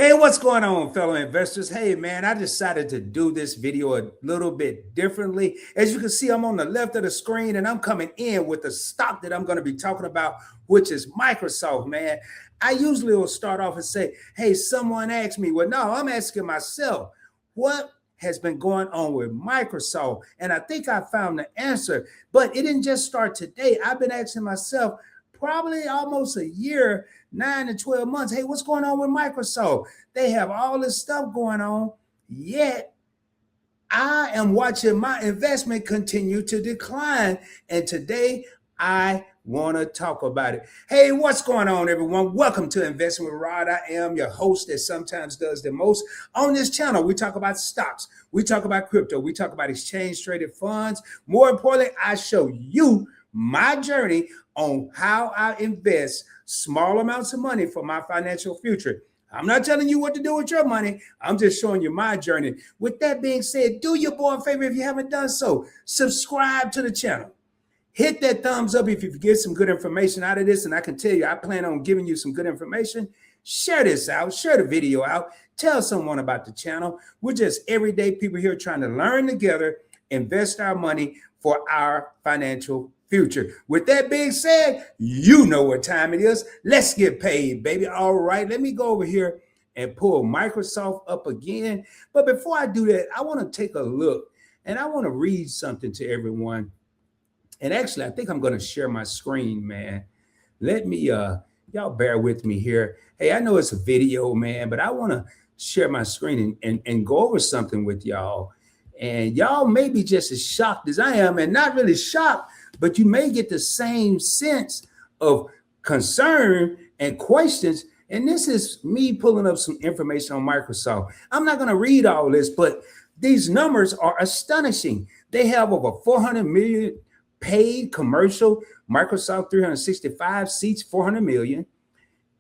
Hey, what's going on, fellow investors? Hey, man, I decided to do this video a little bit differently. As you can see, I'm on the left of the screen and I'm coming in with the stock that I'm going to be talking about, which is Microsoft, man. I usually will start off and say, hey, someone asked me. Well, no, I'm asking myself, what has been going on with Microsoft? And I think I found the answer, but it didn't just start today. I've been asking myself probably almost a year, 9 to 12 months. Hey, what's going on with Microsoft? They have all this stuff going on, yet I am watching my investment continue to decline. And today I want to talk about it. Hey, what's going on, everyone? Welcome to Investing with Rod. I am your host that sometimes does the most. On this channel, we talk about stocks, we talk about crypto, we talk about exchange traded funds. More importantly, I show you my journey on how I invest small amounts of money for my financial future. I'm not telling you what to do with your money. I'm just showing you my journey. With that being said, do your boy a favor if you haven't done so. Subscribe to the channel. Hit that thumbs up if you get some good information out of this. And I can tell you, I plan on giving you some good information. Share this out. Share the video out. Tell someone about the channel. We're just everyday people here trying to learn together, invest our money for our financial future. With that being said, you know what time it is. Let's get paid, baby. All right, let me go over here and pull Microsoft up again. But before I do that, I want to take a look and I want to read something to everyone. And actually, I think I'm going to share my screen, man. Let me, y'all bear with me here. Hey, I know it's a video, man, but I want to share my screen and go over something with y'all. And y'all may be just as shocked as I am, and not really shocked, but you may get the same sense of concern and questions. And this is me pulling up some information on Microsoft. I'm not going to read all this, but these numbers are astonishing. They have over 400 million paid commercial Microsoft 365 seats, 400 million,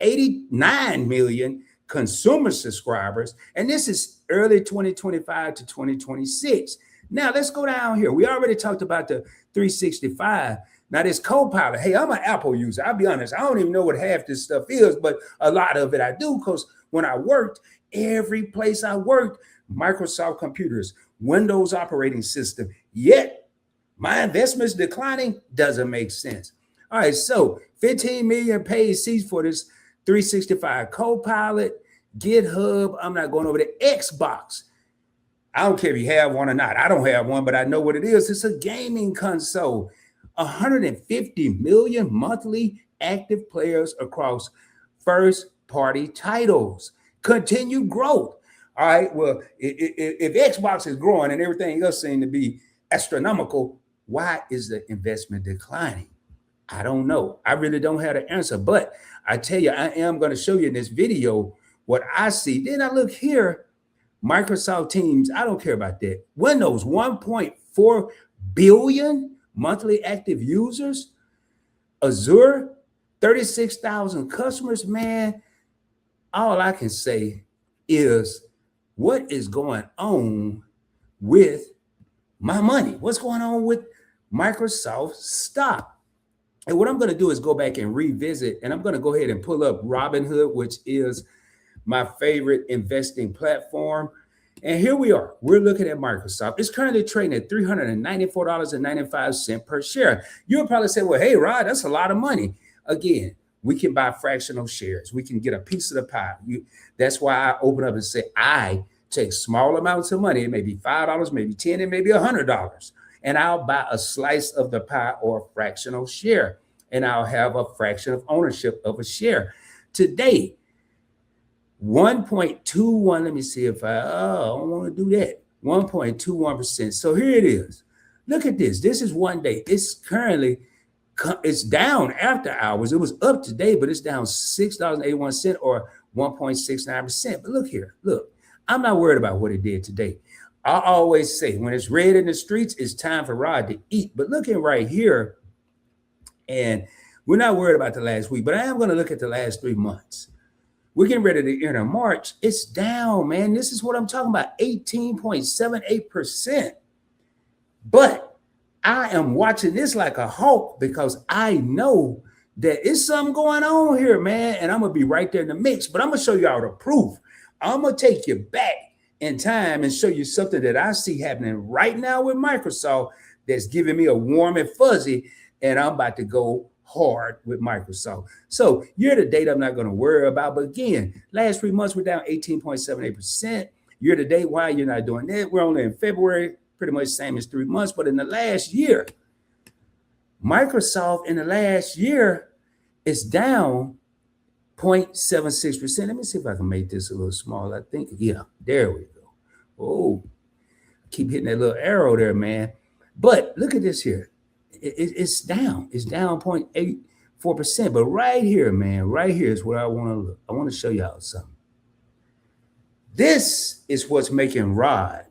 89 million consumer subscribers. And this is early 2025 to 2026. Now let's go down here. We already talked about the 365. Now this Copilot, hey, I'm an Apple user. I'll be honest. I don't even know what half this stuff is, but a lot of it I do, because when I worked, every place I worked, Microsoft computers, Windows operating system, yet my investments declining doesn't make sense. All right, so 15 million paid seats for this 365 Copilot, GitHub. I'm not going over the Xbox. I don't care if you have one or not. I don't have one, but I know what it is. It's a gaming console. 150 million monthly active players across first-party titles. Continued growth. All right, well, if Xbox is growing and everything else seems to be astronomical, why is the investment declining? I don't know. I really don't have the answer, but I tell you, I am going to show you in this video what I see. Then I look here, Microsoft Teams, I don't care about that. Windows, 1.4 billion monthly active users. Azure, 36,000 customers. Man, all I can say is, what is going on with my money? What's going on with Microsoft stock? And what I'm going to do is go back and revisit, and I'm going to go ahead and pull up Robinhood, which is my favorite investing platform. And here we are. We're looking at Microsoft. It's currently trading at $394.95 per share. You'll probably say, well, hey, Rod, that's a lot of money. Again, we can buy fractional shares. We can get a piece of the pie. That's why I open up and say, I take small amounts of money. It may be $5, maybe $10, it may be $100. And I'll buy a slice of the pie or a fractional share. And I'll have a fraction of ownership of a share. Today, 1.21, let me see if I don't want to do that. 1.21%. So here it is. Look at this. This is one day. It's currently, it's down after hours. It was up today, but it's down $6.81 or 1.69%. But look here, look, I'm not worried about what it did today. I always say when it's red in the streets, it's time for Rod to eat. But looking right here, and we're not worried about the last week, but I am going to look at the last 3 months. We're getting ready to enter March. It's down, man. This is what I'm talking about, 18.78%. But I am watching this like a hawk because I know that it's something going on here, man. And I'm going to be right there in the mix. But I'm going to show you all the proof. I'm going to take you back in time and show you something that I see happening right now with Microsoft that's giving me a warm and fuzzy, and I'm about to go hard with Microsoft. So year to date, I'm not going to worry about. But again, last 3 months, we're down 18.78%. Year to date, why you're not doing that? We're only in February, pretty much same as 3 months. But in the last year, Microsoft in the last year is down 0.76%. Let me see if I can make this a little smaller. I think, yeah, there we go. Oh, keep hitting that little arrow there, man. But look at this here. It's down. It's down 0.84%. But right here, man, right here is where I want to look. I want to show y'all something. This is what's making Rod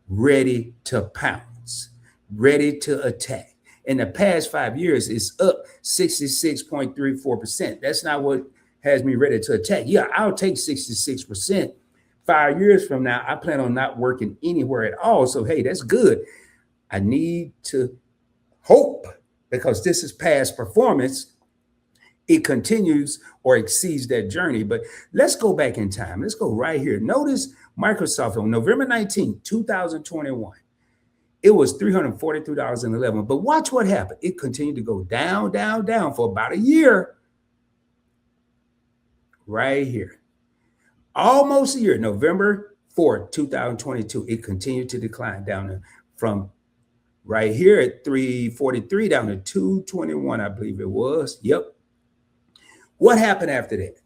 ready to pounce, ready to attack. In the past 5 years, it's up 66.34%. That's not what has me ready to attack. Yeah, I'll take 66%. 5 years from now, I plan on not working anywhere at all. So, hey, that's good. I need to hope, because this is past performance, it continues or exceeds that journey. But let's go back in time. Let's go right here. Notice Microsoft on November 19, 2021. It was $343.11. But watch what happened. It continued to go down, down, down for about a year. Right here. Almost a year, November 4th, 2022. It continued to decline down from right here at 343 down to 221, I believe it was. Yep. What happened after that?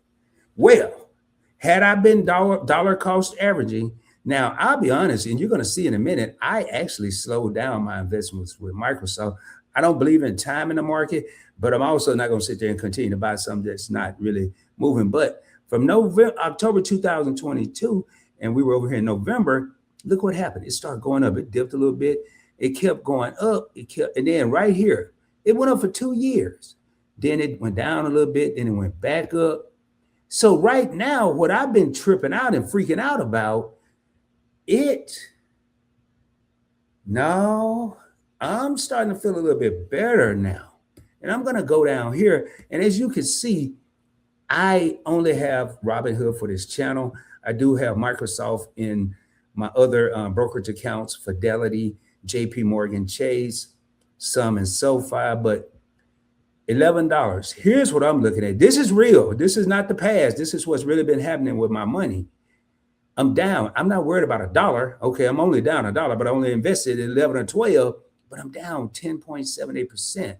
Well, had I been dollar cost averaging, now I'll be honest, and you're going to see in a minute, I actually slowed down my investments with Microsoft. I don't believe in time in the market, but I'm also not going to sit there and continue to buy something that's not really moving. But from October 2022, and we were over here in November, look what happened. It started going up. It dipped a little bit. It kept going up. And then right here, it went up for 2 years. Then it went down a little bit. Then it went back up. So right now, what I've been tripping out and freaking out about, I'm starting to feel a little bit better now. And I'm going to go down here. And as you can see, I only have Robinhood for this channel. I do have Microsoft in my other brokerage accounts, Fidelity, JP Morgan Chase, some in SoFi, but $11. Here's what I'm looking at. This is real. This is not the past. This is what's really been happening with my money. I'm down. I'm not worried about $1. Okay, I'm only down $1, but I only invested 11 or 12, but I'm down 10.78%.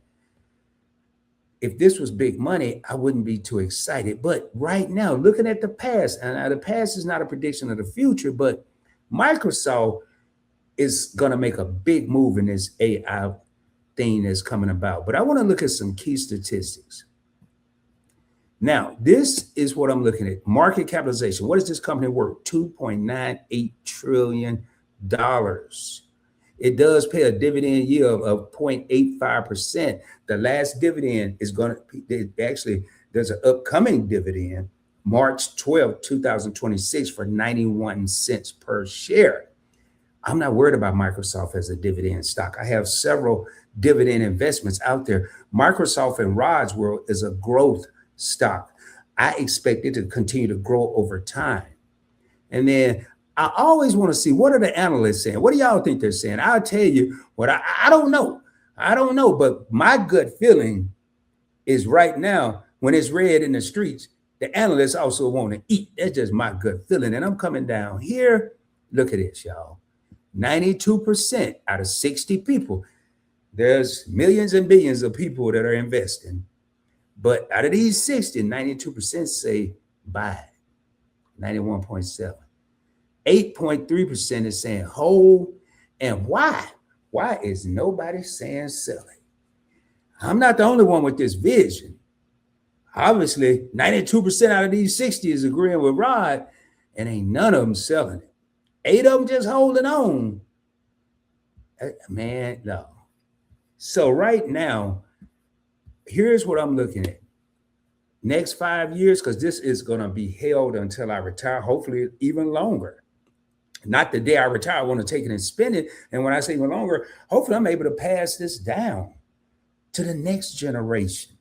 If this was big money, I wouldn't be too excited. But right now, looking at the past, and the past is not a prediction of the future, but Microsoft is going to make a big move in this AI thing that's coming about. But I want to look at some key statistics. Now, this is what I'm looking at. Market capitalization. What is this company worth? $2.98 trillion. It does pay a dividend yield of 0.85%. The last dividend is going to actually, there's an upcoming dividend, March 12, 2026 for 91 cents per share. I'm not worried about Microsoft as a dividend stock. I have several dividend investments out there. Microsoft in Rod's world is a growth stock. I expect it to continue to grow over time. And then I always want to see, what are the analysts saying? What do y'all think they're saying? I'll tell you what I don't know. I don't know, but my gut feeling is right now, when it's red in the streets, the analysts also want to eat. That's just my gut feeling. And I'm coming down here. Look at this, y'all. 92% out of 60 people. There's millions and billions of people that are investing. But out of these 60, 92% say buy. 91.7. 8.3% is saying hold. And why? Why is nobody saying sell it? I'm not the only one with this vision. Obviously, 92% out of these 60 is agreeing with Rod, and ain't none of them selling it. 8 of them just holding on. Man, no. So right now, here's what I'm looking at. Next 5 years, because this is going to be held until I retire, hopefully even longer. Not the day I retire, I want to take it and spend it. And when I say even longer, hopefully I'm able to pass this down to the next generation.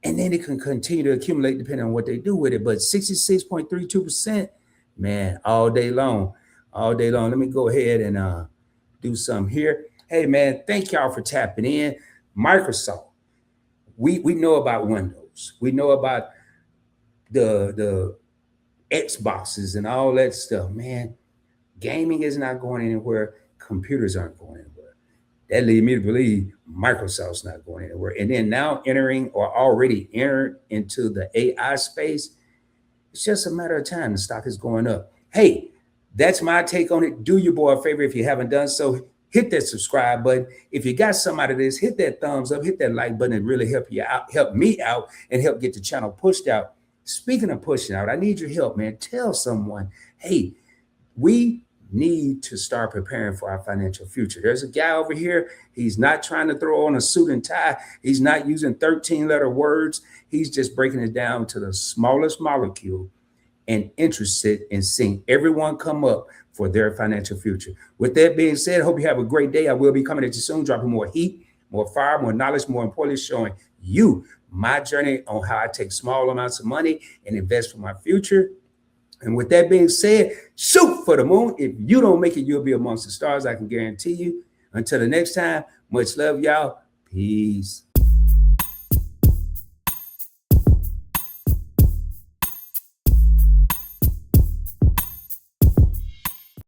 And then it can continue to accumulate depending on what they do with it. But 66.32%, man, all day long, all day long. Let me go ahead and do some here. Hey, man, thank y'all for tapping in. Microsoft, we know about Windows. We know about the Xboxes and all that stuff, man. Gaming is not going anywhere. Computers aren't going anywhere. That leads me to believe Microsoft's not going anywhere. And then now entering or already entered into the AI space, it's just a matter of time. The stock is going up. Hey, that's my take on it. Do your boy a favor if you haven't done so. Hit that subscribe button. If you got some out of this, hit that thumbs up, hit that like button. It really help you out, help me out, and help get the channel pushed out. Speaking of pushing out, I need your help, man. Tell someone, hey, we need to start preparing for our financial future. There's a guy over here. He's not trying to throw on a suit and tie. He's not using 13-letter words. He's just breaking it down to the smallest molecule and interested in seeing everyone come up for their financial future. With that being said, I hope you have a great day. I will be coming at you soon, dropping more heat, more fire, more knowledge, more importantly, showing you my journey on how I take small amounts of money and invest for my future. And with that being said, shoot for the moon. If you don't make it, you'll be amongst the stars. I can guarantee you. Until the next time, much love, y'all. Peace.